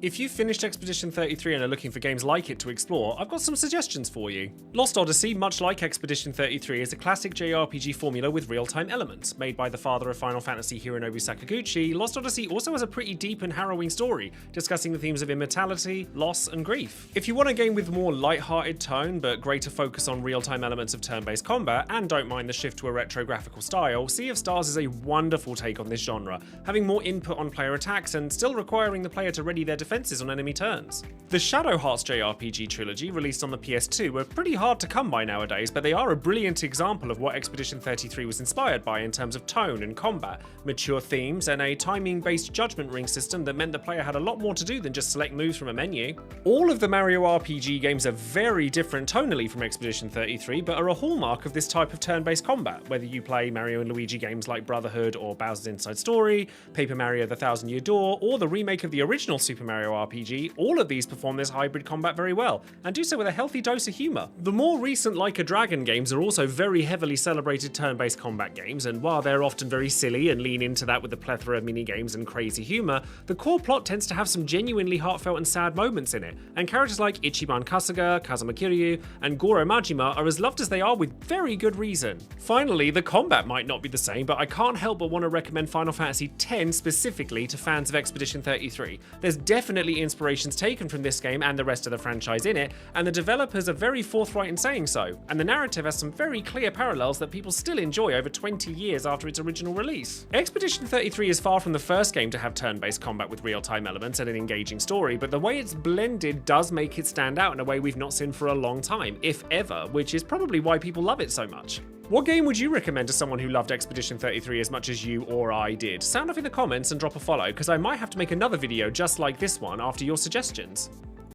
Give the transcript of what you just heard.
If you've finished Expedition 33 and are looking for games like it to explore, I've got some suggestions for you. Lost Odyssey, much like Expedition 33, is a classic JRPG formula with real-time elements. Made by the father of Final Fantasy, Hironobu Sakaguchi, Lost Odyssey also has a pretty deep and harrowing story, discussing the themes of immortality, loss, and grief. If you want a game with more light-hearted tone, but greater focus on real-time elements of turn-based combat, and don't mind the shift to a retro graphical style, Sea of Stars is a wonderful take on this genre, having more input on player attacks and still requiring the player to ready their defenses on enemy turns. The Shadow Hearts JRPG trilogy, released on the PS2, were pretty hard to come by nowadays, but they are a brilliant example of what Expedition 33 was inspired by in terms of tone and combat, mature themes, and a timing-based judgment ring system that meant the player had a lot more to do than just select moves from a menu. All of the Mario RPG games are very different tonally from Expedition 33, but are a hallmark of this type of turn-based combat, whether you play Mario and Luigi games like Brotherhood or Bowser's Inside Story, Paper Mario The Thousand Year Door, or the remake of the original Super Mario RPG, all of these perform this hybrid combat very well, and do so with a healthy dose of humour. The more recent Like a Dragon games are also very heavily celebrated turn-based combat games, and while they're often very silly and lean into that with a plethora of mini-games and crazy humour, the core plot tends to have some genuinely heartfelt and sad moments in it, and characters like Ichiban Kasuga, Kazuma Kiryu, and Goro Majima are as loved as they are with very good reason. Finally, the combat might not be the same, but I can't help but want to recommend Final Fantasy X specifically to fans of Expedition 33. There's definitely inspirations taken from this game and the rest of the franchise in it, and the developers are very forthright in saying so, and the narrative has some very clear parallels that people still enjoy over 20 years after its original release. Expedition 33 is far from the first game to have turn-based combat with real-time elements and an engaging story, but the way it's blended does make it stand out in a way we've not seen for a long time, if ever, which is probably why people love it so much. What game would you recommend to someone who loved Expedition 33 as much as you or I did? Sound off in the comments and drop a follow, because I might have to make another video just like this one after your suggestions.